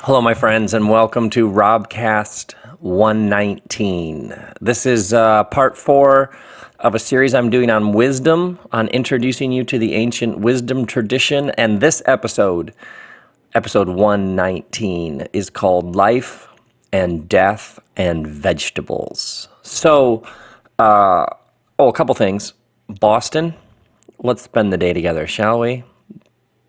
Hello, my friends, and welcome to RobCast 119. This is part 4 of a series I'm doing on wisdom, on introducing you to the ancient wisdom tradition. And this episode 119, is called Life and Death and Vegetables. So, a couple things. Boston, let's spend the day together, shall we?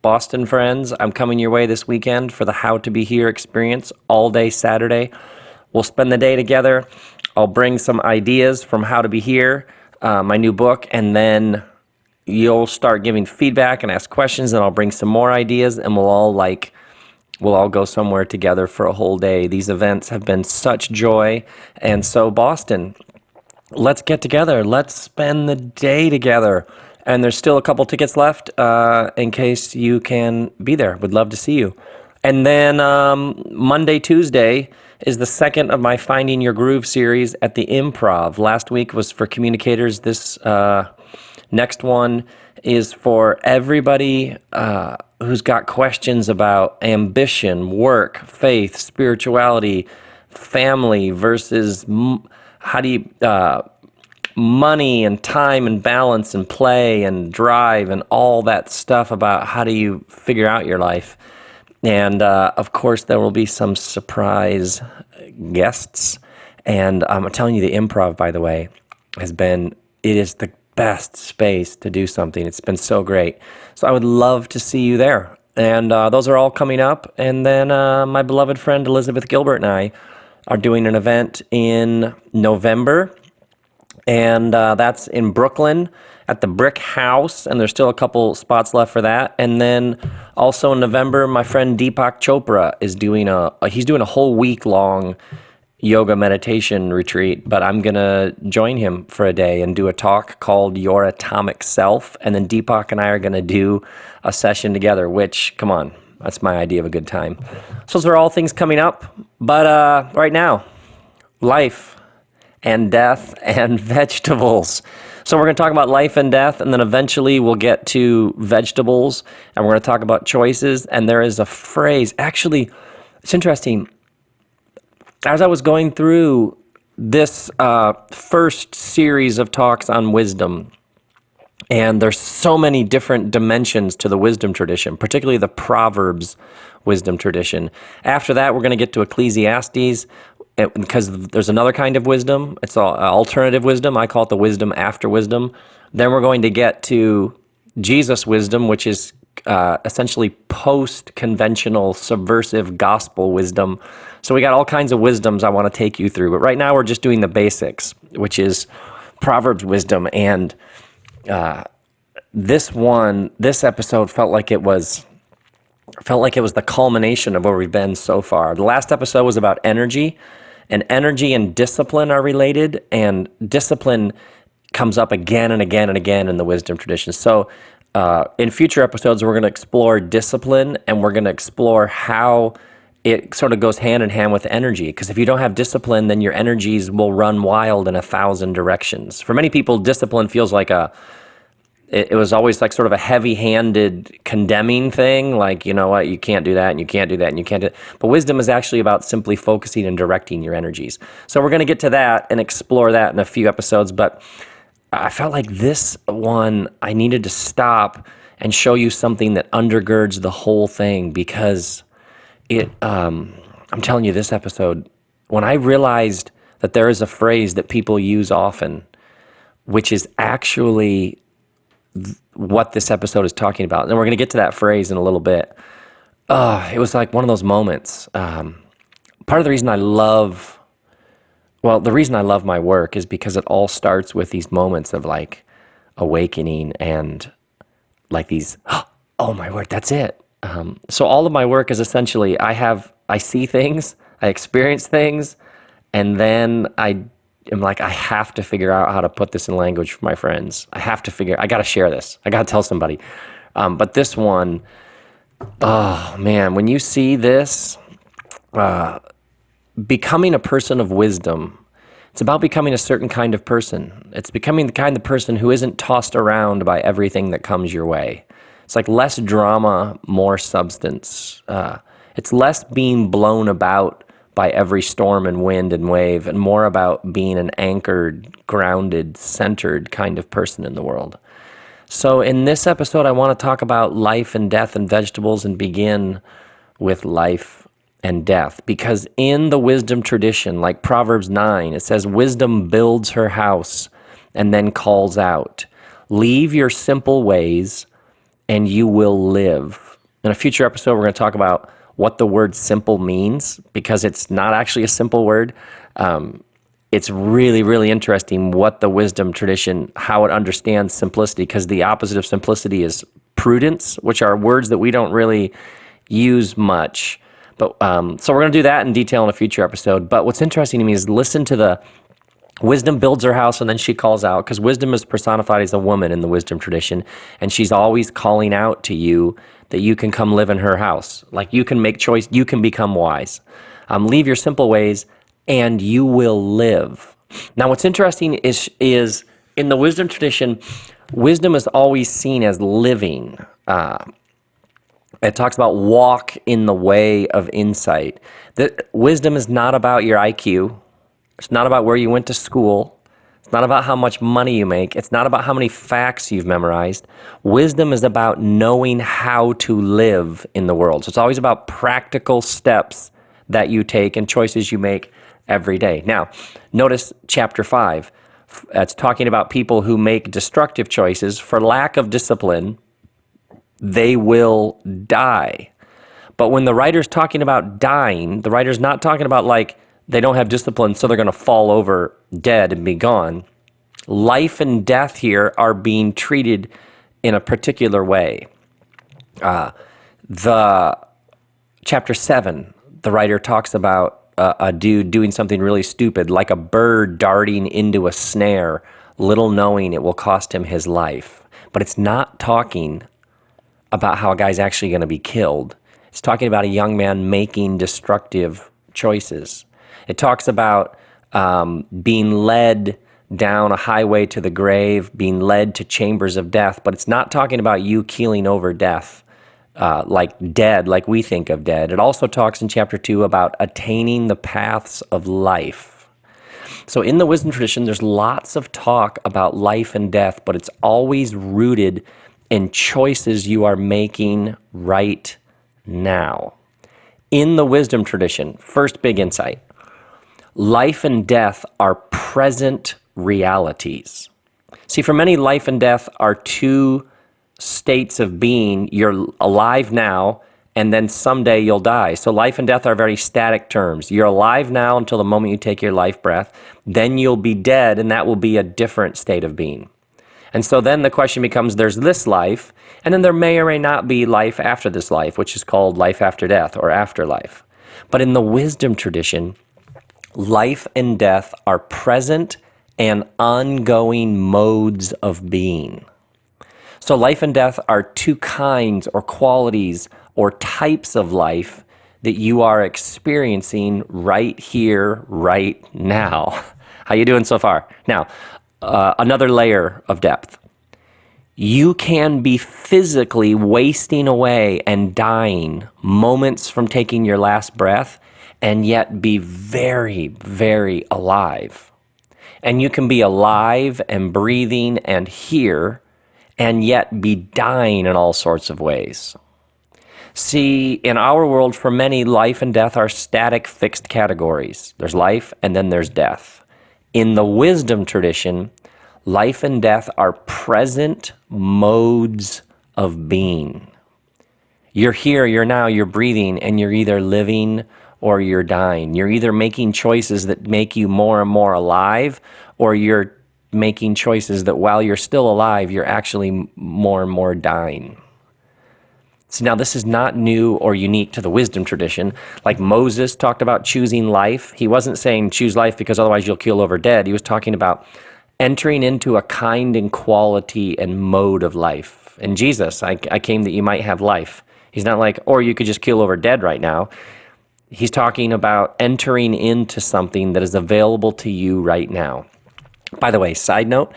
Boston friends, I'm coming your way this weekend for the How to Be Here experience all day Saturday. We'll spend the day together. I'll bring some ideas from How to Be Here, my new book, and then you'll start giving feedback and ask questions, and I'll bring some more ideas, and we'll all go somewhere together for a whole day. These events have been such joy, and so Boston, let's get together. Let's spend the day together. And there's still a couple tickets left in case you can be there. Would love to see you. And then Monday, Tuesday is the second of my Finding Your Groove series at the Improv. Last week was for communicators. This next one is for everybody who's got questions about ambition, work, faith, spirituality, family versus how do you... money and time and balance and play and drive and all that stuff about how do you figure out your life. And of course, there will be some surprise guests. And I'm telling you, the Improv, by the way, it is the best space to do something. It's been so great. So I would love to see you there. And those are all coming up. And then my beloved friend Elizabeth Gilbert and I are doing an event in November. And that's in Brooklyn at the Brick House, and there's still a couple spots left for that. And then also in November, my friend Deepak Chopra is doing a whole week-long yoga meditation retreat, but I'm going to join him for a day and do a talk called Your Atomic Self, and then Deepak and I are going to do a session together, which, come on, that's my idea of a good time. So those are all things coming up, but right now, life and death and vegetables. So we're going to talk about life and death, and then eventually we'll get to vegetables, and we're going to talk about choices. And there is a phrase, actually, it's interesting. As I was going through this first series of talks on wisdom, and there's so many different dimensions to the wisdom tradition, particularly the Proverbs wisdom tradition. After that, we're going to get to Ecclesiastes, because there's another kind of wisdom. It's alternative wisdom. I call it the wisdom after wisdom. Then we're going to get to Jesus wisdom, which is essentially post-conventional, subversive gospel wisdom. So we got all kinds of wisdoms I want to take you through. But right now we're just doing the basics, which is Proverbs wisdom. And this episode felt like it was the culmination of where we've been so far. The last episode was about energy, and energy and discipline are related, and discipline comes up again and again and again in the wisdom tradition. So in future episodes, we're going to explore discipline, and we're going to explore how it sort of goes hand in hand with energy. Because if you don't have discipline, then your energies will run wild in 1,000 directions. For many people, discipline feels like it was always like sort of a heavy-handed condemning thing, like, you know what, you can't do that, and you can't do that, and you can't do it. But wisdom is actually about simply focusing and directing your energies. So we're going to get to that and explore that in a few episodes, but I felt like this one, I needed to stop and show you something that undergirds the whole thing, because I'm telling you, this episode, when I realized that there is a phrase that people use often, which is actually what this episode is talking about. And we're going to get to that phrase in a little bit. It was like one of those moments. Part of the reason I love my work is because it all starts with these moments of like awakening and like these, oh my word, that's it. So all of my work is essentially, I see things, I experience things, and then I'm like, I have to figure out how to put this in language for my friends. I got to share this. I got to tell somebody. But this one, oh man, when you see this, becoming a person of wisdom, it's about becoming a certain kind of person. It's becoming the kind of person who isn't tossed around by everything that comes your way. It's like less drama, more substance. It's less being blown about by every storm and wind and wave, and more about being an anchored, grounded, centered kind of person in the world. So in this episode, I want to talk about life and death and vegetables, and begin with life and death. Because in the wisdom tradition, like Proverbs 9, it says, wisdom builds her house and then calls out, leave your simple ways and you will live. In a future episode, we're going to talk about what the word simple means, because it's not actually a simple word. It's really, really interesting what the wisdom tradition, how it understands simplicity, because the opposite of simplicity is prudence, which are words that we don't really use much. But so we're going to do that in detail in a future episode. But what's interesting to me is listen to the wisdom builds her house and then she calls out, because wisdom is personified as a woman in the wisdom tradition, and she's always calling out to you that you can come live in her house. Like, you can make choice, you can become wise. Leave your simple ways and you will live. Now, what's interesting is in the wisdom tradition, wisdom is always seen as living. It talks about walk in the way of insight. That wisdom is not about your IQ. It's not about where you went to school. It's not about how much money you make. It's not about how many facts you've memorized. Wisdom is about knowing how to live in the world. So it's always about practical steps that you take and choices you make every day. Now, notice chapter 5. It's talking about people who make destructive choices for lack of discipline. They will die. But when the writer's talking about dying, the writer's not talking about like they don't have discipline, so they're going to fall over dead and be gone. Life and death here are being treated in a particular way. The chapter 7, the writer talks about a dude doing something really stupid, like a bird darting into a snare, little knowing it will cost him his life. But it's not talking about how a guy's actually going to be killed. It's talking about a young man making destructive choices. It talks about being led down a highway to the grave, being led to chambers of death, but it's not talking about you keeling over death, like dead, like we think of dead. It also talks in chapter 2 about attaining the paths of life. So in the wisdom tradition, there's lots of talk about life and death, but it's always rooted in choices you are making right now. In the wisdom tradition, first big insight, life and death are present realities. See, for many, life and death are two states of being. You're alive now, and then someday you'll die. So life and death are very static terms. You're alive now until the moment you take your life breath. Then you'll be dead, and that will be a different state of being. And so then the question becomes, there's this life, and then there may or may not be life after this life, which is called life after death or afterlife. But in the wisdom tradition, life and death are present and ongoing modes of being. So life and death are two kinds or qualities or types of life that you are experiencing right here, right now. How you doing so far? Now, another layer of depth. You can be physically wasting away and dying moments from taking your last breath, and yet be very, very alive. And you can be alive and breathing and here, and yet be dying in all sorts of ways. See, in our world, for many, life and death are static, fixed categories. There's life, and then there's death. In the wisdom tradition, life and death are present modes of being. You're here, you're now, you're breathing, and you're either living or you're dying. You're either making choices that make you more and more alive, or you're making choices that while you're still alive, you're actually more and more dying. So now this is not new or unique to the wisdom tradition. Like Moses talked about choosing life. He wasn't saying choose life because otherwise you'll keel over dead. He was talking about entering into a kind and quality and mode of life. And Jesus, I came that you might have life. He's not like, or you could just keel over dead right now. He's talking about entering into something that is available to you right now. By the way, side note,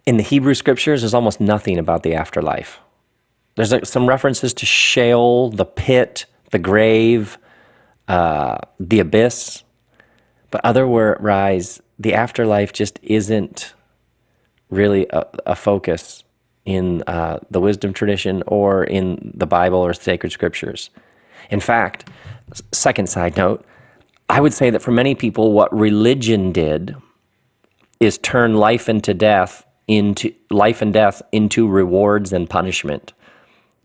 in the Hebrew scriptures, there's almost nothing about the afterlife. There's some references to Sheol, the pit, the grave, the abyss. But otherwise, the afterlife just isn't really a focus in the wisdom tradition or in the Bible or sacred scriptures. In fact, second side note, I would say that for many people, what religion did is turn life and death into rewards and punishment.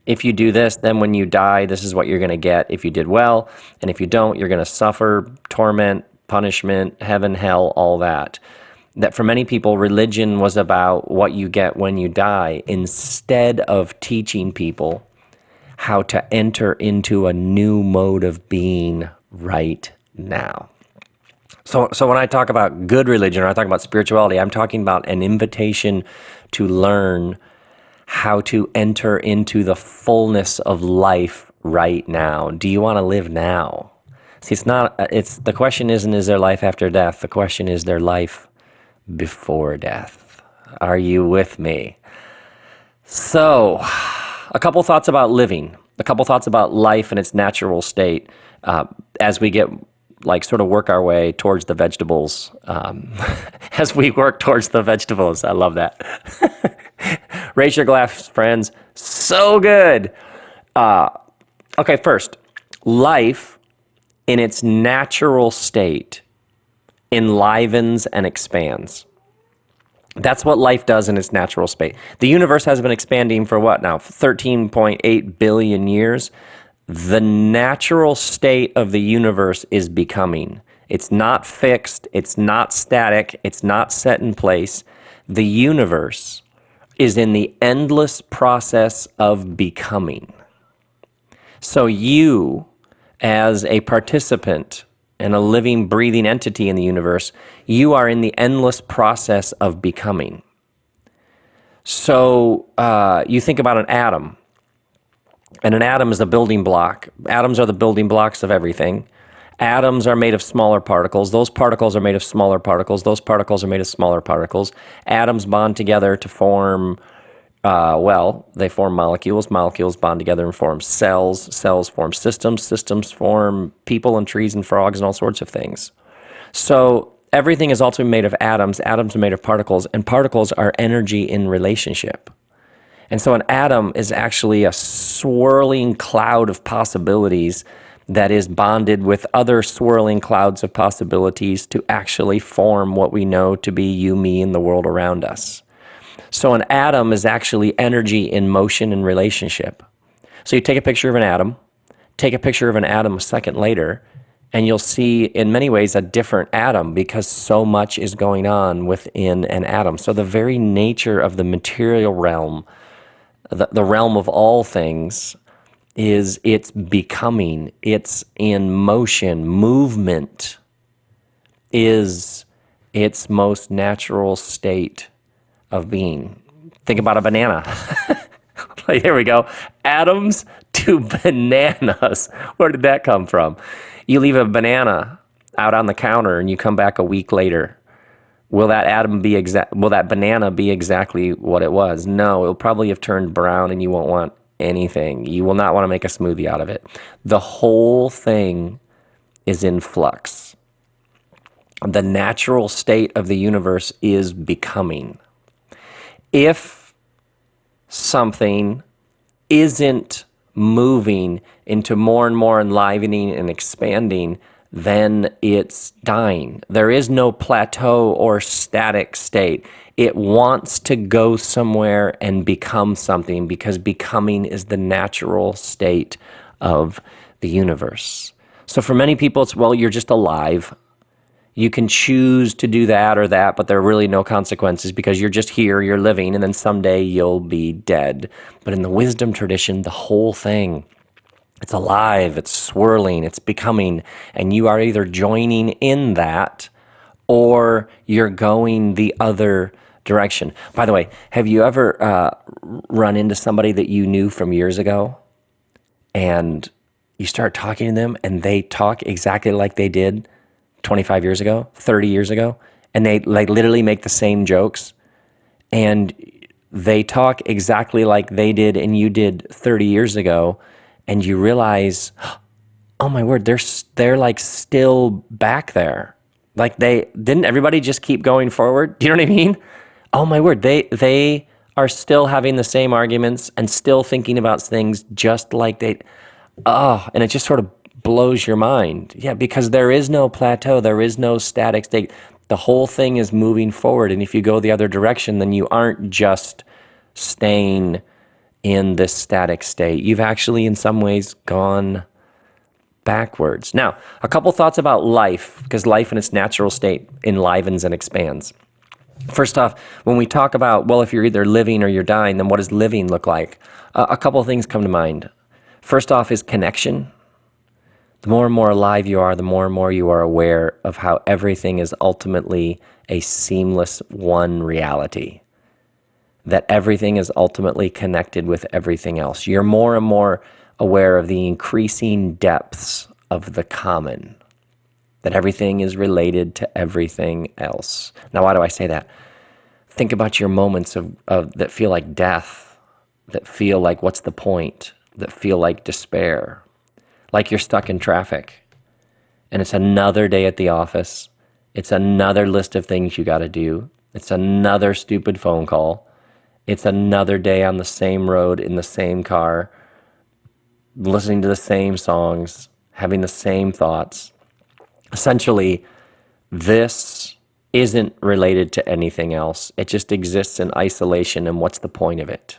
If you do this, then when you die, this is what you're going to get if you did well. And if you don't, you're going to suffer torment, punishment, heaven, hell, all that. That for many people, religion was about what you get when you die, instead of teaching people how to enter into a new mode of being right now. So when I talk about good religion, or I talk about spirituality, I'm talking about an invitation to learn how to enter into the fullness of life right now. Do you want to live now? See, the question isn't, is there life after death? The question is, there life before death? Are you with me? So, a couple thoughts about living, a couple thoughts about life in its natural state as we get sort of work our way towards the vegetables. As we work towards the vegetables. I love that. Raise your glass, friends. So good. Okay, first, life in its natural state enlivens and expands. That's what life does in its natural state. The universe has been expanding for what now? 13.8 billion years. The natural state of the universe is becoming. It's not fixed. It's not static. It's not set in place. The universe is in the endless process of becoming. So you, as a participant and a living, breathing entity in the universe, you are in the endless process of becoming. So you think about an atom, and an atom is a building block. Atoms are the building blocks of everything. Atoms are made of smaller particles. Those particles are made of smaller particles. Those particles are made of smaller particles. Atoms bond together to form, they form molecules. Molecules bond together and form cells. Cells form systems. Systems form people and trees and frogs and all sorts of things. So everything is also made of atoms. Atoms are made of particles, and particles are energy in relationship. And so an atom is actually a swirling cloud of possibilities that is bonded with other swirling clouds of possibilities to actually form what we know to be you, me, and the world around us. So an atom is actually energy in motion and relationship. So you take a picture of an atom, take a picture of an atom a second later, and you'll see in many ways a different atom because so much is going on within an atom. So the very nature of the material realm, the realm of all things, is it's becoming, it's in motion. Movement is its most natural state of being. Think about a banana. Here we go. Atoms to bananas. Where did that come from? You leave a banana out on the counter and you come back a week later. Will that banana be exactly what it was? No, it'll probably have turned brown and you won't want anything. You will not want to make a smoothie out of it. The whole thing is in flux. The natural state of the universe is becoming. If something isn't moving into more and more enlivening and expanding, then it's dying. There is no plateau or static state. It wants to go somewhere and become something because becoming is the natural state of the universe. So for many people, it's, well, you're just alive. You can choose to do that or that, but there are really no consequences because you're just here, you're living, and then someday you'll be dead. But in the wisdom tradition, the whole thing, it's alive, it's swirling, it's becoming, and you are either joining in that or you're going the other direction. By the way, have you ever run into somebody that you knew from years ago and you start talking to them and they talk exactly like they did 25 years ago, 30 years ago, and they literally make the same jokes and they talk exactly like they did and you did 30 years ago, and you realize, oh my word, they're like still back there. Like they didn't everybody just keep going forward? Do you know what I mean? Oh my word, they are still having the same arguments and still thinking about things just like and it just sort of blows your mind. Yeah, because there is no plateau, there is no static state. The whole thing is moving forward, and if you go the other direction, then you aren't just staying in this static state. You've actually in some ways gone backwards. Now, a couple thoughts about life, because life in its natural state enlivens and expands. First off, when we talk about, well, if you're either living or you're dying, then what does living look like? A couple of things come to mind. First off is connection. The more and more alive you are, the more and more you are aware of how everything is ultimately a seamless one reality. That everything is ultimately connected with everything else. You're more and more aware of the increasing depths of the common. That everything is related to everything else. Now, why do I say that? Think about your moments of that feel like death, that feel like what's the point, that feel like despair, like you're stuck in traffic. And it's another day at the office. It's another list of things you got to do. It's another stupid phone call. It's another day on the same road in the same car, listening to the same songs, having the same thoughts. Essentially, this isn't related to anything else. It just exists in isolation, and what's the point of it?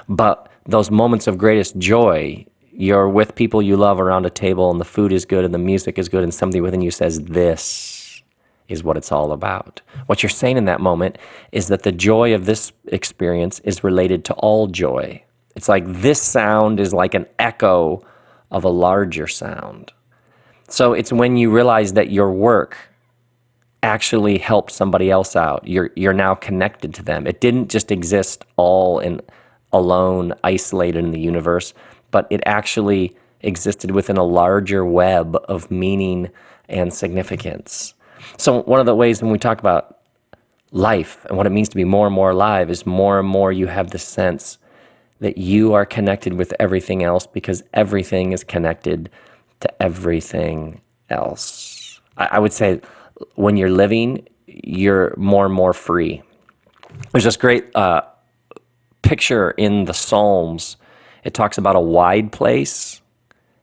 But those moments of greatest joy, you're with people you love around a table, and the food is good, and the music is good, and something within you says, this is what it's all about. What you're saying in that moment is that the joy of this experience is related to all joy. It's like this sound is like an echo of a larger sound. So it's when you realize that your work actually helped somebody else out. You're now connected to them. It didn't just exist all in alone, isolated in the universe, but it actually existed within a larger web of meaning and significance. So one of the ways when we talk about life and what it means to be more and more alive is more and more you have the sense that you are connected with everything else because everything is connected to everything else. I would say when you're living, you're more and more free. There's this great picture in the Psalms. It talks about a wide place,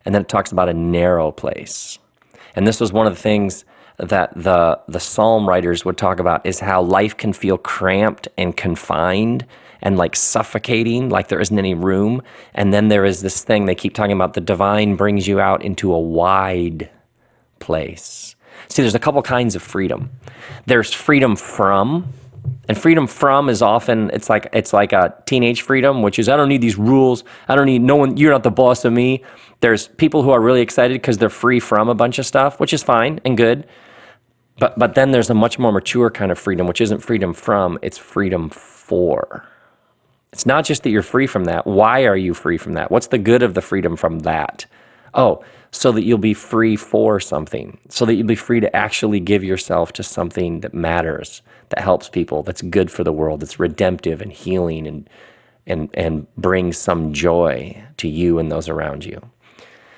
and then it talks about a narrow place. And this was one of the things that the Psalm writers would talk about is how life can feel cramped and confined and like suffocating, like there isn't any room. And then there is this thing they keep talking about, the divine brings you out into a wide place. See, there's a couple kinds of freedom. There's freedom from, and freedom from is often, it's like a teenage freedom, which is, I don't need these rules. I don't need no one, you're not the boss of me. There's people who are really excited because they're free from a bunch of stuff, which is fine and good. But then there's a much more mature kind of freedom, which isn't freedom from, it's freedom for. It's not just that you're free from that. Why are you free from that? What's the good of the freedom from that? Oh, so that you'll be free for something, so that you'll be free to actually give yourself to something that matters, that helps people, that's good for the world, that's redemptive and healing and brings some joy to you and those around you.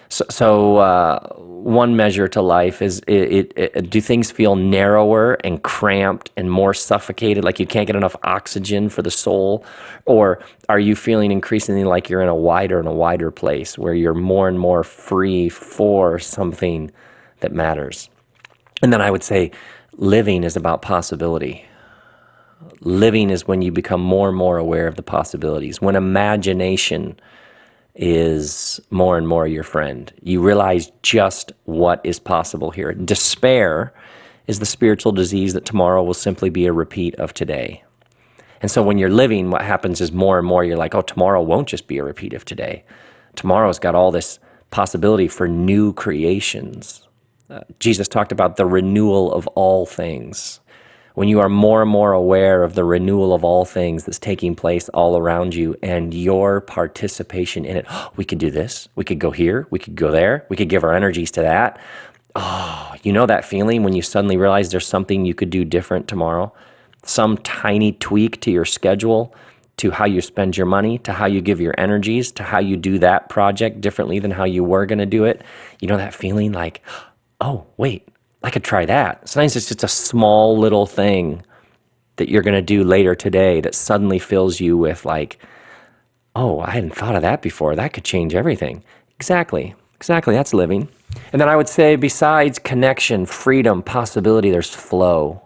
So one measure to life is, do things feel narrower and cramped and more suffocated, like you can't get enough oxygen for the soul? Or are you feeling increasingly like you're in a wider and a wider place where you're more and more free for something that matters? And then I would say living is about possibility. Living is when you become more and more aware of the possibilities. When imagination is more and more your friend. You realize just what is possible here. Despair is the spiritual disease that tomorrow will simply be a repeat of today. And so when you're living, what happens is more and more you're like, oh, tomorrow won't just be a repeat of today. Tomorrow's got all this possibility for new creations. Jesus talked about the renewal of all things. When you are more and more aware of the renewal of all things that's taking place all around you and your participation in it, we could do this, we could go here, we could go there, we could give our energies to that. Oh, you know that feeling when you suddenly realize there's something you could do different tomorrow? Some tiny tweak to your schedule to how you spend your money, to how you give your energies, to how you do that project differently than how you were going to do it. You know that feeling like, oh, wait, I could try that. Sometimes it's just a small little thing that you're going to do later today that suddenly fills you with like, oh, I hadn't thought of that before. That could change everything. Exactly. That's living. And then I would say besides connection, freedom, possibility, there's flow.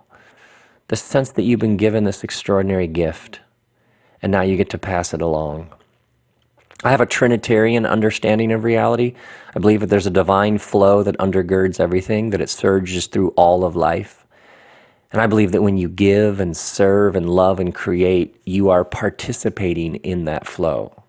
The sense that you've been given this extraordinary gift and now you get to pass it along. I have a Trinitarian understanding of reality. I believe that there's a divine flow that undergirds everything, that it surges through all of life. And I believe that when you give and serve and love and create, you are participating in that flow.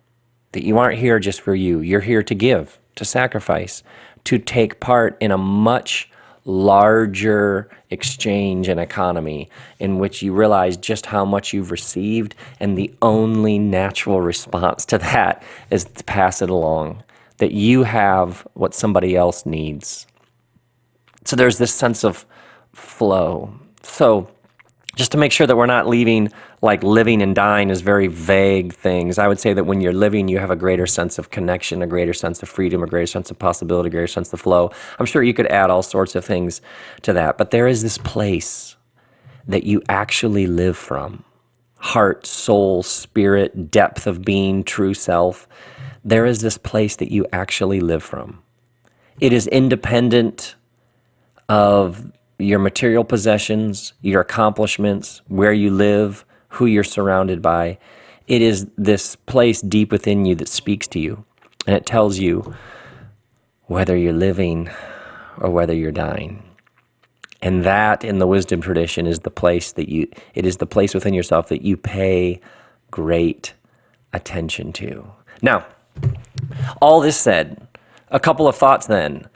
That you aren't here just for you. You're here to give, to sacrifice, to take part in a much larger exchange and economy in which you realize just how much you've received, and the only natural response to that is to pass it along, that you have what somebody else needs. So there's this sense of flow. So just to make sure that we're not leaving like living and dying as very vague things, I would say that when you're living, you have a greater sense of connection, a greater sense of freedom, a greater sense of possibility, a greater sense of flow. I'm sure you could add all sorts of things to that, but there is this place that you actually live from. Heart, soul, spirit, depth of being, true self. There is this place that you actually live from. It is independent of your material possessions, your accomplishments, where you live, who you're surrounded by. It is this place deep within you that speaks to you, and it tells you whether you're living or whether you're dying. And that, in the wisdom tradition, is the place that it is the place within yourself that you pay great attention to. Now, all this said, a couple of thoughts then.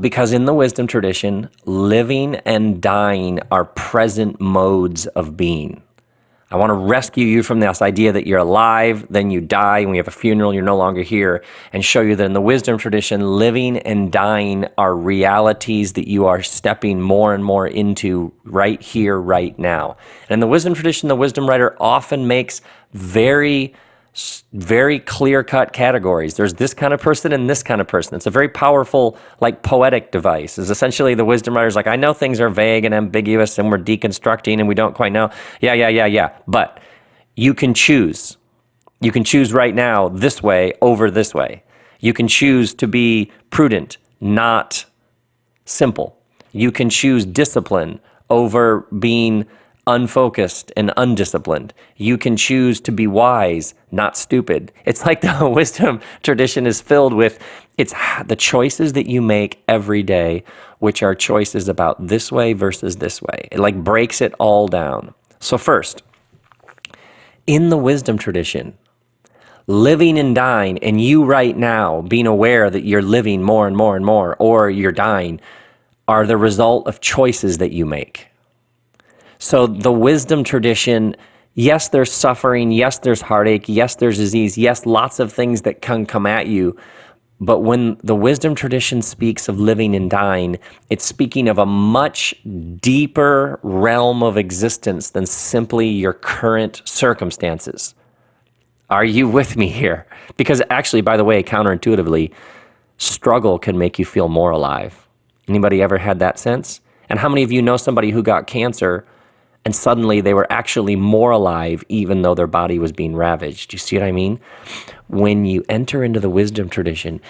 Because in the wisdom tradition, living and dying are present modes of being. I want to rescue you from this idea that you're alive, then you die, and we have a funeral, you're no longer here, and show you that in the wisdom tradition, living and dying are realities that you are stepping more and more into right here, right now. And in the wisdom tradition, the wisdom writer often makes very clear-cut categories. There's this kind of person and this kind of person. It's a very powerful, like, poetic device. It's essentially the wisdom writer's like, I know things are vague and ambiguous and we're deconstructing and we don't quite know. Yeah. But you can choose. You can choose right now this way over this way. You can choose to be prudent, not simple. You can choose discipline over being unfocused and undisciplined. You can choose to be wise, not stupid. It's like the wisdom tradition is filled with, it's the choices that you make every day, which are choices about this way versus this way. It like breaks it all down. So first, in the wisdom tradition, living and dying, and you right now being aware that you're living more and more and more, or you're dying, are the result of choices that you make. So the wisdom tradition, yes, there's suffering, yes, there's heartache, yes, there's disease, yes, lots of things that can come at you. But when the wisdom tradition speaks of living and dying, it's speaking of a much deeper realm of existence than simply your current circumstances. Are you with me here? Because actually, by the way, counterintuitively, struggle can make you feel more alive. Anybody ever had that sense? And how many of you know somebody who got cancer and suddenly they were actually more alive even though their body was being ravaged? Do you see what I mean? When you enter into the wisdom tradition,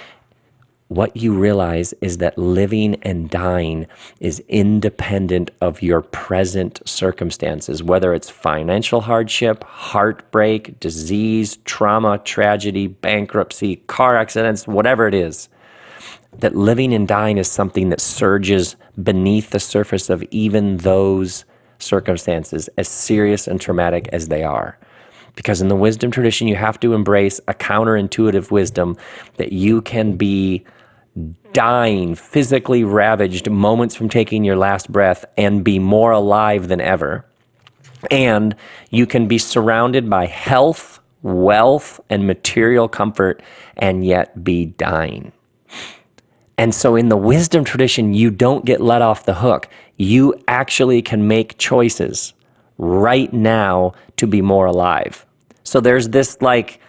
what you realize is that living and dying is independent of your present circumstances, whether it's financial hardship, heartbreak, disease, trauma, tragedy, bankruptcy, car accidents, whatever it is. That living and dying is something that surges beneath the surface of even those circumstances, as serious and traumatic as they are. Because in the wisdom tradition, you have to embrace a counterintuitive wisdom that you can be dying, physically ravaged, moments from taking your last breath, and be more alive than ever. And you can be surrounded by health, wealth, and material comfort, and yet be dying. And so in the wisdom tradition, you don't get let off the hook. You actually can make choices right now to be more alive. So there's this like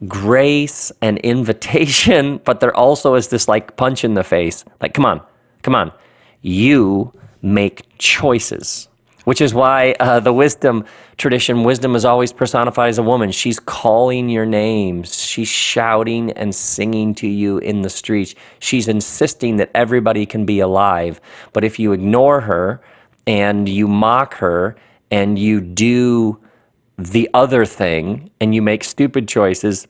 grace and invitation, but there also is this like punch in the face. Like, come on. You make choices, which is why the wisdom tradition, wisdom is always personified as a woman. She's calling your names. She's shouting and singing to you in the streets. She's insisting that everybody can be alive. But if you ignore her and you mock her and you do the other thing and you make stupid choices,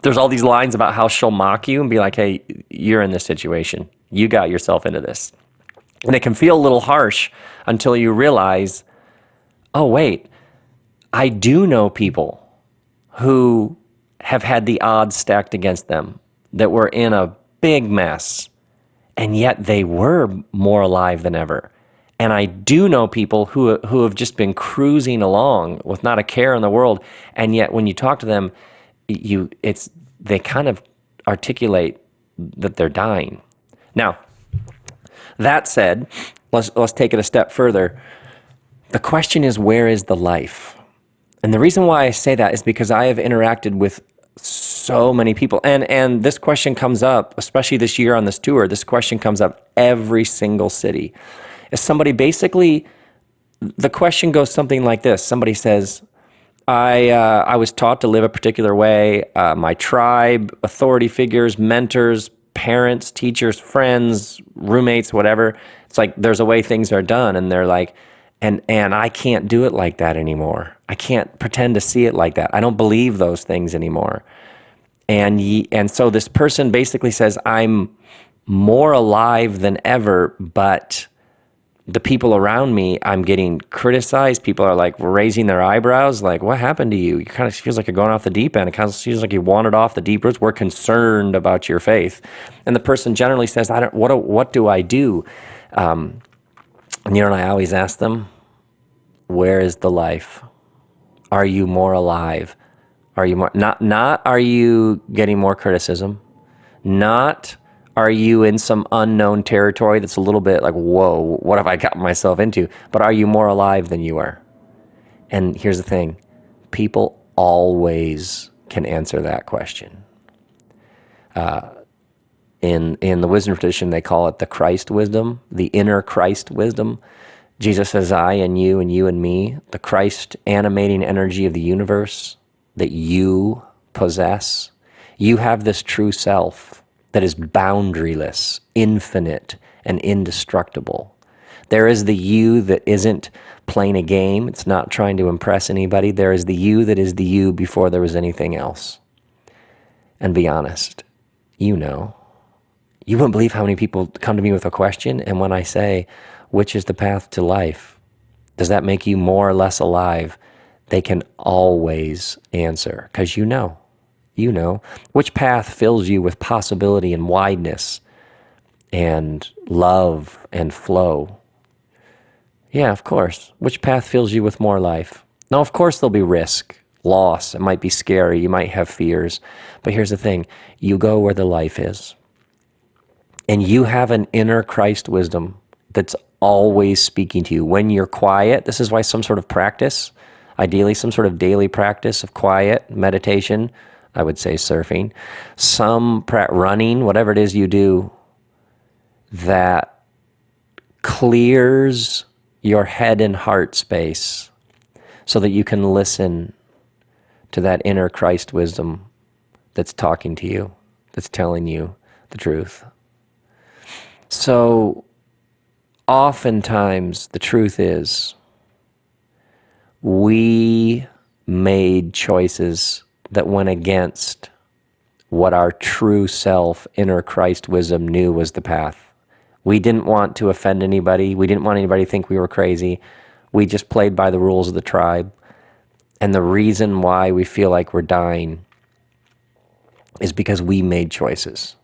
there's all these lines about how she'll mock you and be like, hey, you're in this situation. You got yourself into this. And it can feel a little harsh until you realize, oh, wait, I do know people who have had the odds stacked against them, that were in a big mess, and yet they were more alive than ever. And I do know people who have just been cruising along with not a care in the world, and yet when you talk to them, they kind of articulate that they're dying. Now, that said, let's take it a step further. The question is, where is the life? And the reason why I say that is because I have interacted with so many people, and this question comes up, especially this year on this tour, this question comes up every single city. Is somebody basically, the question goes something like this. Somebody says, I was taught to live a particular way. My tribe, authority figures, mentors, parents, teachers, friends, roommates, whatever. It's like there's a way things are done, and they're like, and I can't do it like that anymore. I can't pretend to see it like that. I don't believe those things anymore. And so this person basically says, I'm more alive than ever, but the people around me, I'm getting criticized. People are like raising their eyebrows, like, what happened to you? It kind of feels like you're going off the deep end. It kind of feels like you wandered off the deep roots. We're concerned about your faith. And the person generally says, what do I do? And I always ask them, where is the life? Are you more alive? Are you more, not are you getting more criticism? Not are you in some unknown territory that's a little bit like, whoa, what have I gotten myself into? But are you more alive than you are? And here's the thing. People always can answer that question. In the wisdom tradition, they call it the Christ wisdom, the inner Christ wisdom. Jesus says, I and you and me, the Christ animating energy of the universe that you possess. You have this true self that is boundaryless, infinite, and indestructible. There is the you that isn't playing a game. It's not trying to impress anybody. There is the you that is the you before there was anything else. And be honest, you wouldn't believe how many people come to me with a question, and when I say, which is the path to life? Does that make you more or less alive? They can always answer, because you know. Which path fills you with possibility and wideness and love and flow? Yeah, of course. Which path fills you with more life? Now, of course, there'll be risk, loss. It might be scary. You might have fears. But here's the thing. You go where the life is. And you have an inner Christ wisdom that's always speaking to you. When you're quiet, this is why some sort of practice, ideally some sort of daily practice of quiet, meditation, I would say surfing, some running, whatever it is you do, that clears your head and heart space so that you can listen to that inner Christ wisdom that's talking to you, that's telling you the truth. So oftentimes the truth is we made choices that went against what our true self, inner Christ wisdom knew was the path. We didn't want to offend anybody. We didn't want anybody to think we were crazy. We just played by the rules of the tribe. And the reason why we feel like we're dying is because we made choices.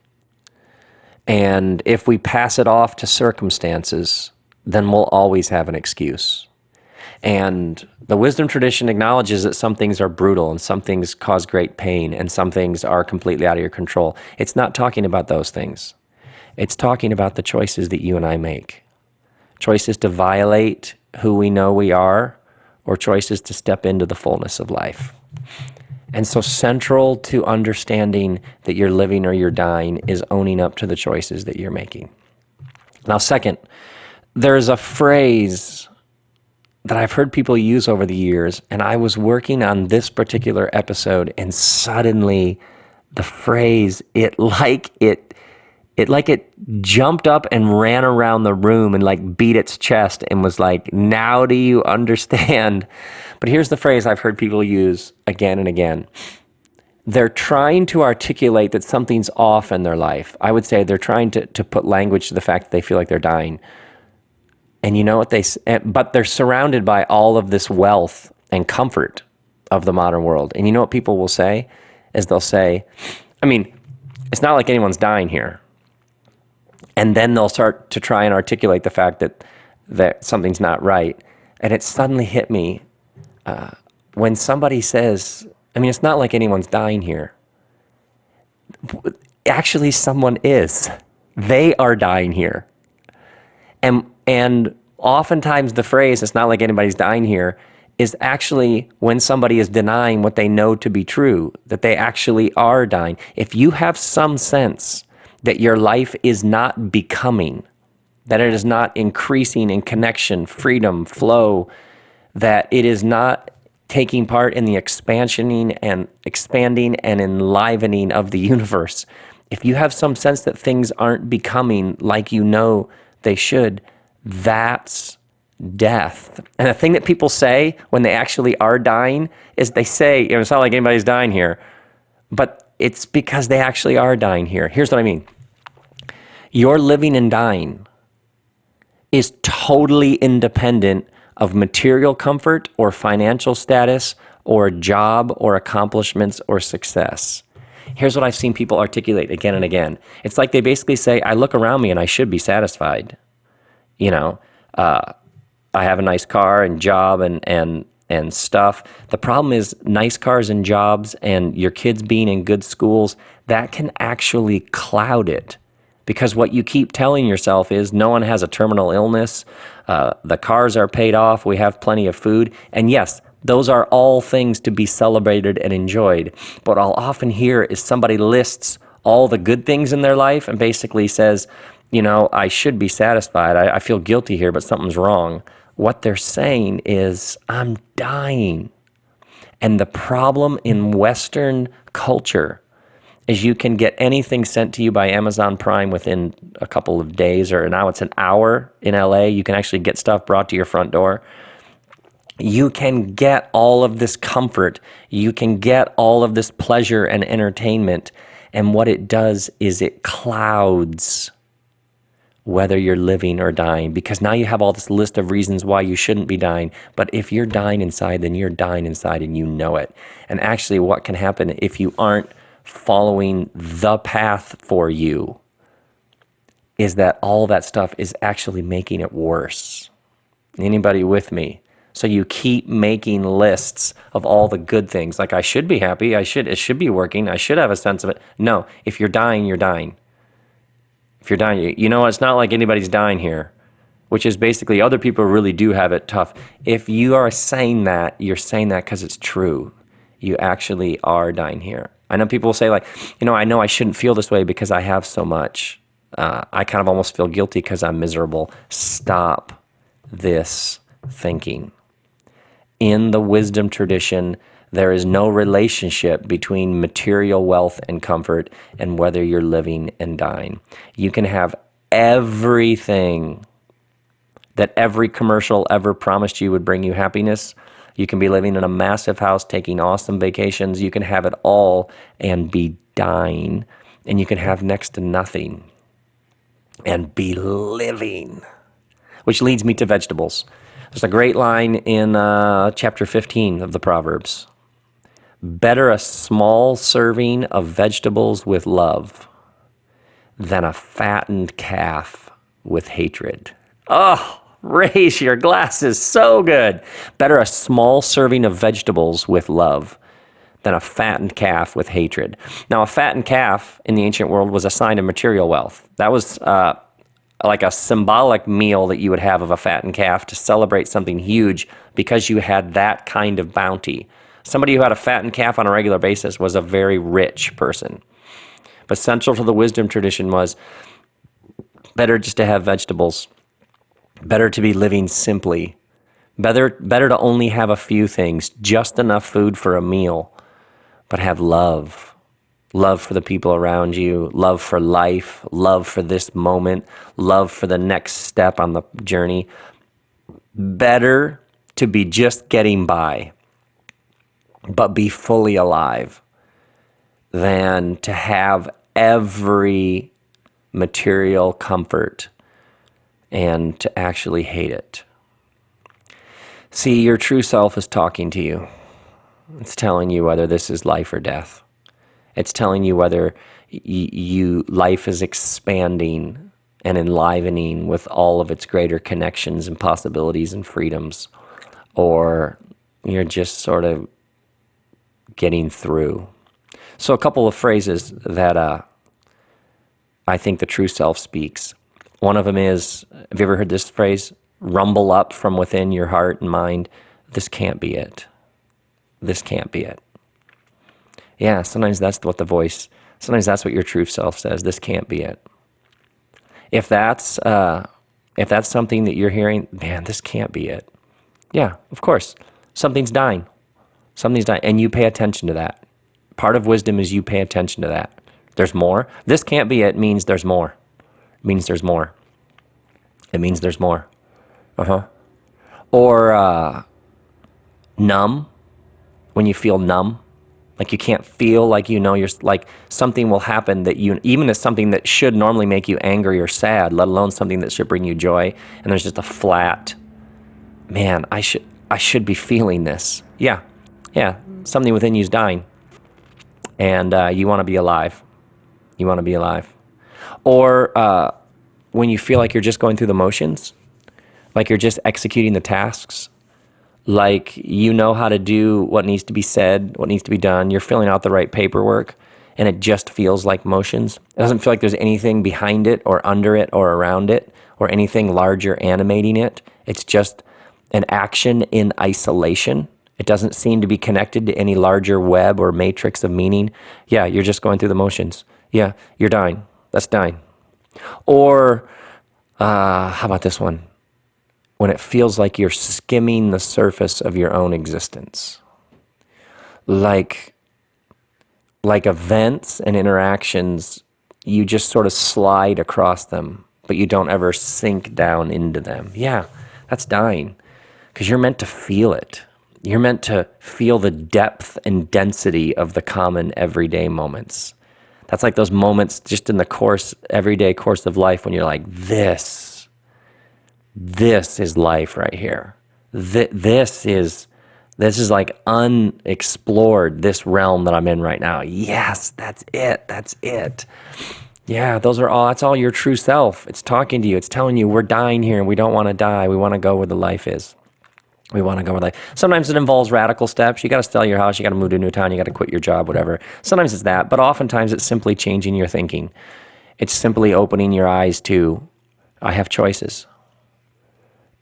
And if we pass it off to circumstances, then we'll always have an excuse. And the wisdom tradition acknowledges that some things are brutal and some things cause great pain and some things are completely out of your control. It's not talking about those things. It's talking about the choices that you and I make. Choices to violate who we know we are, or choices to step into the fullness of life. And so central to understanding that you're living or you're dying is owning up to the choices that you're making. Now, second, there's a phrase that I've heard people use over the years, and I was working on this particular episode, and suddenly the phrase, it jumped up and ran around the room and like beat its chest and was like, now do you understand? But here's the phrase I've heard people use again and again. They're trying to articulate that something's off in their life. I would say they're trying to put language to the fact that they feel like they're dying. And you know what but they're surrounded by all of this wealth and comfort of the modern world. And you know what people will say is they'll say, I mean, it's not like anyone's dying here. And then they'll start to try and articulate the fact that something's not right. And it suddenly hit me when somebody says, I mean, it's not like anyone's dying here. Actually, someone is. They are dying here. And oftentimes the phrase, it's not like anybody's dying here, is actually when somebody is denying what they know to be true, that they actually are dying. If you have some sense that your life is not becoming, that it is not increasing in connection, freedom, flow, that it is not taking part in the expanding and enlivening of the universe, if you have some sense that things aren't becoming like you know they should, that's death. And the thing that people say when they actually are dying is they say, it's not like anybody's dying here, but it's because they actually are dying here. Here's what I mean. Your living and dying is totally independent of material comfort or financial status or job or accomplishments or success. Here's what I've seen people articulate again and again. It's like they basically say, I look around me and I should be satisfied. I have a nice car and job and stuff. The problem is nice cars and jobs and your kids being in good schools, that can actually cloud it. Because what you keep telling yourself is no one has a terminal illness, the cars are paid off, we have plenty of food. And yes, those are all things to be celebrated and enjoyed. But I'll often hear is somebody lists all the good things in their life and basically says, I should be satisfied. I feel guilty here, but something's wrong. What they're saying is, I'm dying. And the problem in Western culture is you can get anything sent to you by Amazon Prime within a couple of days, or now it's an hour in LA. You can actually get stuff brought to your front door. You can get all of this comfort. You can get all of this pleasure and entertainment. And what it does is it clouds whether you're living or dying, because now you have all this list of reasons why you shouldn't be dying. But if you're dying inside, then you're dying inside and you know it. And actually what can happen if you aren't following the path for you is that all that stuff is actually making it worse. Anybody with me? So you keep making lists of all the good things. Like, I should be happy. It should be working. I should have a sense of it. No, if you're dying, you're dying. If you're dying, it's not like anybody's dying here, which is basically other people really do have it tough. If you are saying that, you're saying that because it's true. You actually are dying here. I know people will say I know I shouldn't feel this way because I have so much. I kind of almost feel guilty because I'm miserable. Stop this thinking. In the wisdom tradition, there is no relationship between material wealth and comfort and whether you're living and dying. You can have everything that every commercial ever promised you would bring you happiness. You can be living in a massive house, taking awesome vacations. You can have it all and be dying. And you can have next to nothing and be living. Which leads me to vegetables. There's a great line in chapter 15 of the Proverbs. Better a small serving of vegetables with love than a fattened calf with hatred. Oh, raise your glasses, so good. Better a small serving of vegetables with love than a fattened calf with hatred. Now, a fattened calf in the ancient world was a sign of material wealth. That was like a symbolic meal that you would have of a fattened calf to celebrate something huge because you had that kind of bounty. Somebody who had a fattened calf on a regular basis was a very rich person. But central to the wisdom tradition was better just to have vegetables, better to be living simply, better to only have a few things, just enough food for a meal, but have love. Love for the people around you, love for life, love for this moment, love for the next step on the journey. Better to be just getting by, but be fully alive, than to have every material comfort and to actually hate it. See, your true self is talking to you. It's telling you whether this is life or death. It's telling you whether life is expanding and enlivening with all of its greater connections and possibilities and freedoms, or you're just sort of getting through. So a couple of phrases that I think the true self speaks. One of them is, have you ever heard this phrase? Rumble up from within your heart and mind, this can't be it. This can't be it. Yeah, sometimes that's what your true self says, this can't be it. If that's something that you're hearing, man, this can't be it. Yeah, of course. Something's dying. Something's dying, and you pay attention to that. Part of wisdom is you pay attention to that. There's more. This can't be it means there's more. It means there's more. It means there's more. Or numb, when you feel numb, like you can't feel, like you know, you're like something will happen that you, even as something that should normally make you angry or sad, let alone something that should bring you joy, and there's just a flat, man, I should be feeling this. Yeah, something within you is dying, and you want to be alive. You want to be alive. Or when you feel like you're just going through the motions, like you're just executing the tasks, like you know how to do what needs to be said, what needs to be done, you're filling out the right paperwork, and it just feels like motions. It doesn't feel like there's anything behind it or under it or around it or anything larger animating it. It's just an action in isolation. It doesn't seem to be connected to any larger web or matrix of meaning. Yeah, you're just going through the motions. Yeah, you're dying. That's dying. Or how about this one? When it feels like you're skimming the surface of your own existence. Like events and interactions, you just sort of slide across them, but you don't ever sink down into them. Yeah, that's dying, because you're meant to feel it. You're meant to feel the depth and density of the common everyday moments. That's like those moments just in the everyday course of life when you're like, this is life right here. This is like unexplored, this realm that I'm in right now. Yes, that's it. Yeah, that's all your true self. It's talking to you. It's telling you we're dying here and we don't want to die. We want to go where the life is. We want to go where life. Sometimes it involves radical steps. You got to sell your house. You got to move to a new town. You got to quit your job, whatever. Sometimes it's that, but oftentimes it's simply changing your thinking. It's simply opening your eyes to, I have choices.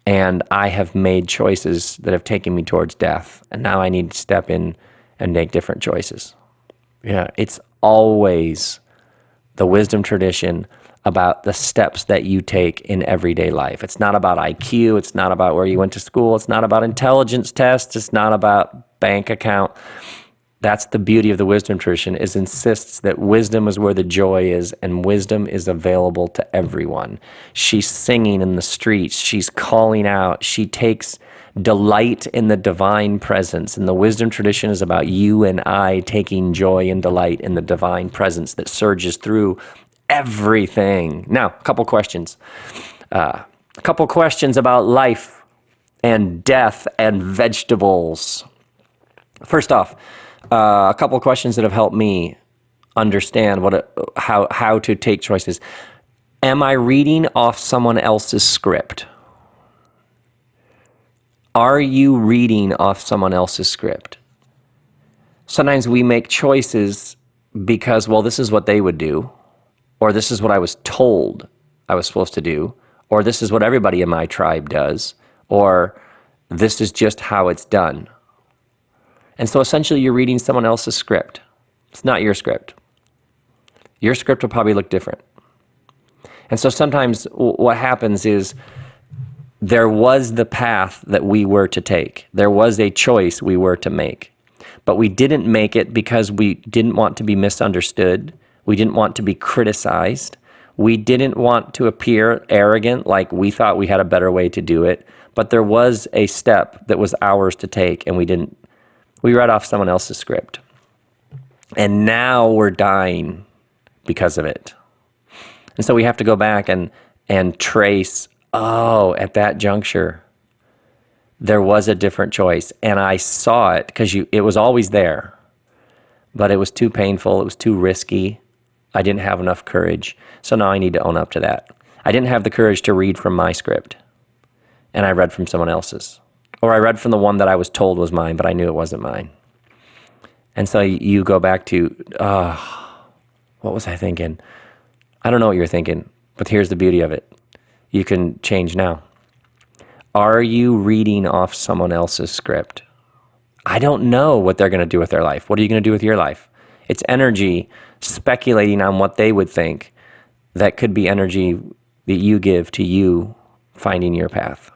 And I have made choices that have taken me towards death. And now I need to step in and make different choices. Yeah, it's always the wisdom tradition about the steps that you take in everyday life. It's not about IQ. It's not about where you went to school. It's not about intelligence tests. It's not about bank account. That's the beauty of the wisdom tradition, is insists that wisdom is where the joy is, and wisdom is available to everyone. She's singing in the streets. She's calling out. She takes delight in the divine presence. And the wisdom tradition is about you and I taking joy and delight in the divine presence that surges through everything. Now, a couple questions. A couple questions about life and death and vegetables. First off, a couple of questions that have helped me understand how to take choices. Am I reading off someone else's script? Are you reading off someone else's script? Sometimes we make choices because, well, this is what they would do, or this is what I was told I was supposed to do, or this is what everybody in my tribe does, or this is just how it's done. And so essentially you're reading someone else's script. It's not your script. Your script will probably look different. And so sometimes what happens is there was the path that we were to take. There was a choice we were to make. But we didn't make it because we didn't want to be misunderstood. We didn't want to be criticized. We didn't want to appear arrogant, like we thought we had a better way to do it. But there was a step that was ours to take, and we didn't. We read off someone else's script. And now we're dying because of it. And so we have to go back and trace, at that juncture, there was a different choice. And I saw it because it was always there. But it was too painful. It was too risky. I didn't have enough courage. So now I need to own up to that. I didn't have the courage to read from my script. And I read from someone else's. Or I read from the one that I was told was mine, but I knew it wasn't mine. And so you go back to, what was I thinking? I don't know what you're thinking, but here's the beauty of it. You can change now. Are you reading off someone else's script? I don't know what they're going to do with their life. What are you going to do with your life? It's energy speculating on what they would think. That could be energy that you give to you finding your path.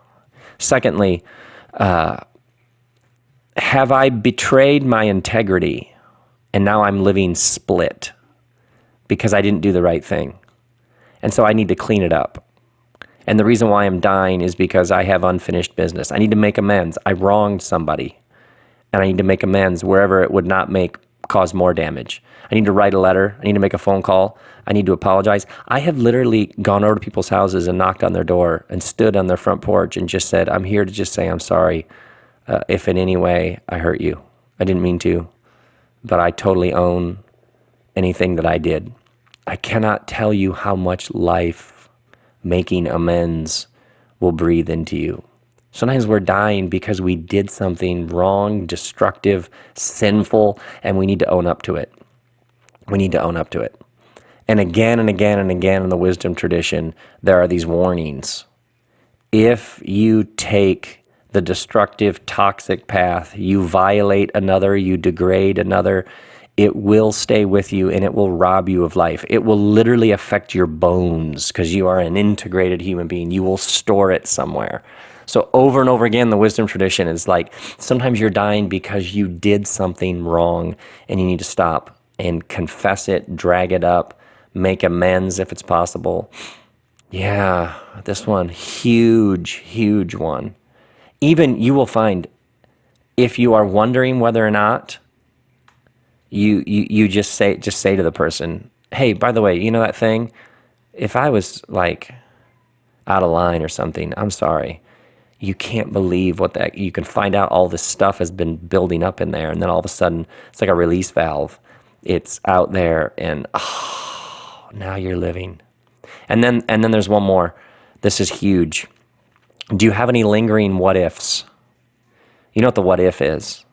Secondly, have I betrayed my integrity and now I'm living split because I didn't do the right thing? And so I need to clean it up. And the reason why I'm dying is because I have unfinished business. I need to make amends. I wronged somebody and I need to make amends wherever it would not cause more damage. I need to write a letter. I need to make a phone call. I need to apologize. I have literally gone over to people's houses and knocked on their door and stood on their front porch and just said, I'm here to just say I'm sorry if in any way I hurt you. I didn't mean to, but I totally own anything that I did. I cannot tell you how much life making amends will breathe into you. Sometimes we're dying because we did something wrong, destructive, sinful, and we need to own up to it. We need to own up to it. And again and again and again in the wisdom tradition, there are these warnings. If you take the destructive, toxic path, you violate another, you degrade another, it will stay with you and it will rob you of life. It will literally affect your bones because you are an integrated human being. You will store it somewhere. So over and over again, the wisdom tradition is like, sometimes you're dying because you did something wrong and you need to stop and confess it, drag it up, make amends if it's possible. Yeah, this one, huge, huge one. Even you will find, if you are wondering whether or not, you just say to the person, hey, by the way, you know that thing? If I was like out of line or something, I'm sorry. You can't believe you can find out all this stuff has been building up in there, and then all of a sudden it's like a release valve. It's out there, and now you're living. And then there's one more. This is huge. Do you have any lingering what ifs? You know what the what if is?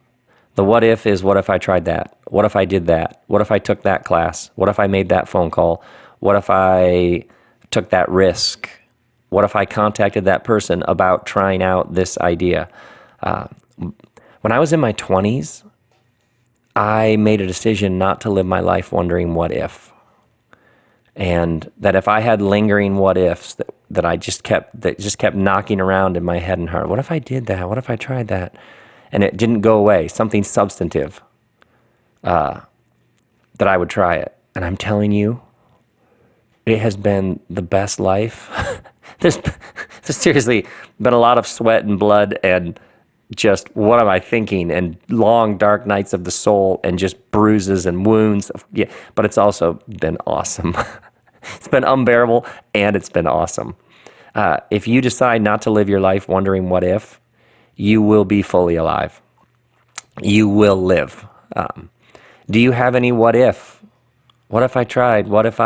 The what if is, what if I tried that? What if I did that? What if I took that class? What if I made that phone call? What if I took that risk? What if I contacted that person about trying out this idea? When I was in my 20s, I made a decision not to live my life wondering what if. And that if I had lingering what ifs that just kept knocking around in my head and heart, what if I did that? What if I tried that? And it didn't go away, something substantive, that I would try it. And I'm telling you, it has been the best life. There's seriously been a lot of sweat and blood and just what am I thinking, and long dark nights of the soul and just bruises and wounds. Yeah, but it's also been awesome. It's been unbearable and it's been awesome. If you decide not to live your life wondering what if, you will be fully alive. You will live. Do you have any what if? What if I tried? What if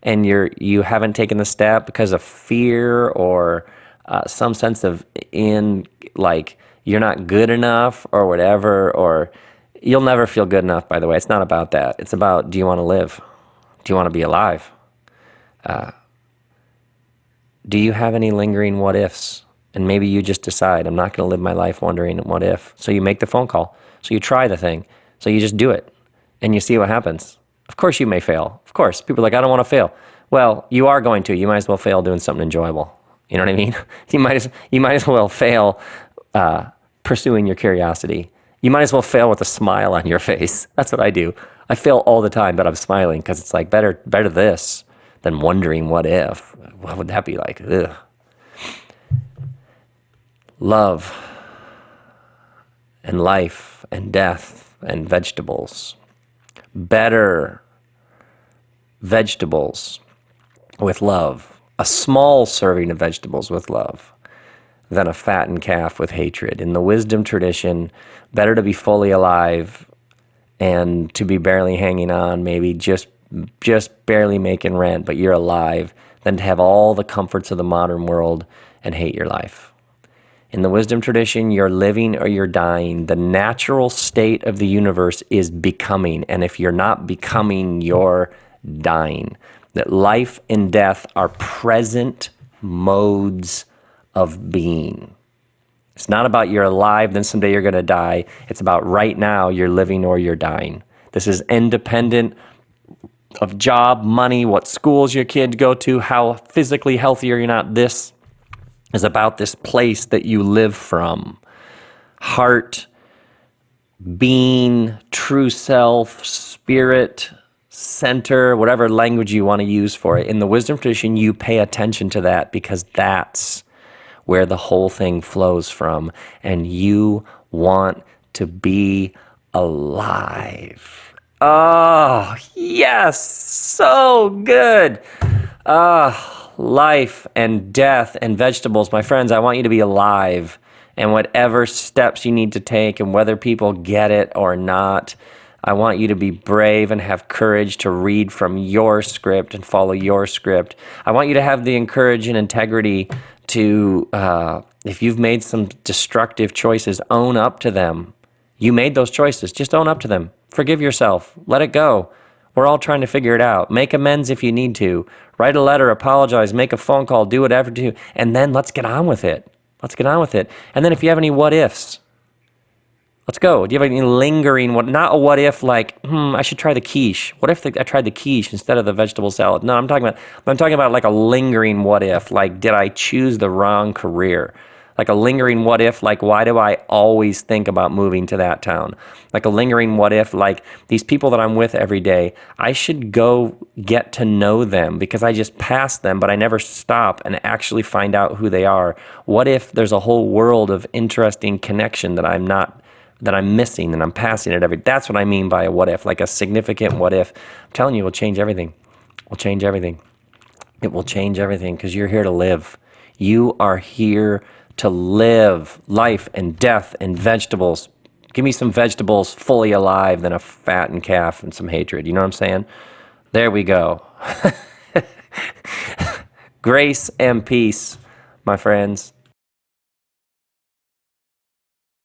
and you haven't taken the step because of fear or some sense of you're not good enough or whatever, or you'll never feel good enough, by the way. It's not about that. It's about, do you want to live? Do you want to be alive? Do you have any lingering what ifs? And maybe you just decide, I'm not going to live my life wondering what if. So you make the phone call. So you try the thing. So you just do it. And you see what happens. Of course you may fail. Of course. People are like, I don't want to fail. Well, you are going to. You might as well fail doing something enjoyable. You know what I mean? You might as well fail pursuing your curiosity. You might as well fail with a smile on your face. That's what I do. I fail all the time, but I'm smiling because it's like better this than wondering what if. What would that be like? Ugh. Love and life and death and vegetables. Better vegetables with love. A small serving of vegetables with love than a fattened calf with hatred. In the wisdom tradition, better to be fully alive and to be barely hanging on, maybe just barely making rent, but you're alive, than to have all the comforts of the modern world and hate your life. In the wisdom tradition, you're living or you're dying. The natural state of the universe is becoming. And if you're not becoming, you're dying. That life and death are present modes of being. It's not about you're alive, then someday you're going to die. It's about right now you're living or you're dying. This is independent of job, money, what schools your kids go to, how physically healthy are you not. This is about this place that you live from. Heart, being, true self, spirit, center, whatever language you want to use for it. In the wisdom tradition, you pay attention to that because that's where the whole thing flows from. And you want to be alive. Oh, yes, so good. Life and death and vegetables. My friends, I want you to be alive. And whatever steps you need to take and whether people get it or not, I want you to be brave and have courage to read from your script and follow your script. I want you to have the courage and integrity to, if you've made some destructive choices, own up to them. You made those choices. Just own up to them. Forgive yourself. Let it go. We're all trying to figure it out. Make amends if you need to. Write a letter, apologize, make a phone call, do whatever to do, and then let's get on with it. Let's get on with it. And then if you have any what ifs, let's go. Do you have any lingering, not a what if like, I should try the quiche. What if I tried the quiche instead of the vegetable salad? No, I'm talking about like a lingering what if, like did I choose the wrong career? Like a lingering what if, like why do I always think about moving to that town? Like a lingering what if, like these people that I'm with every day, I should go get to know them because I just pass them, but I never stop and actually find out who they are. What if there's a whole world of interesting connection that I'm missing and I'm passing it that's what I mean by a what if, like a significant what if. I'm telling you, it will change everything. It will change everything. It will change everything because you're here to live. You are here to live life and death and vegetables. Give me some vegetables fully alive than a fattened calf and some hatred. You know what I'm saying? There we go. Grace and peace, my friends.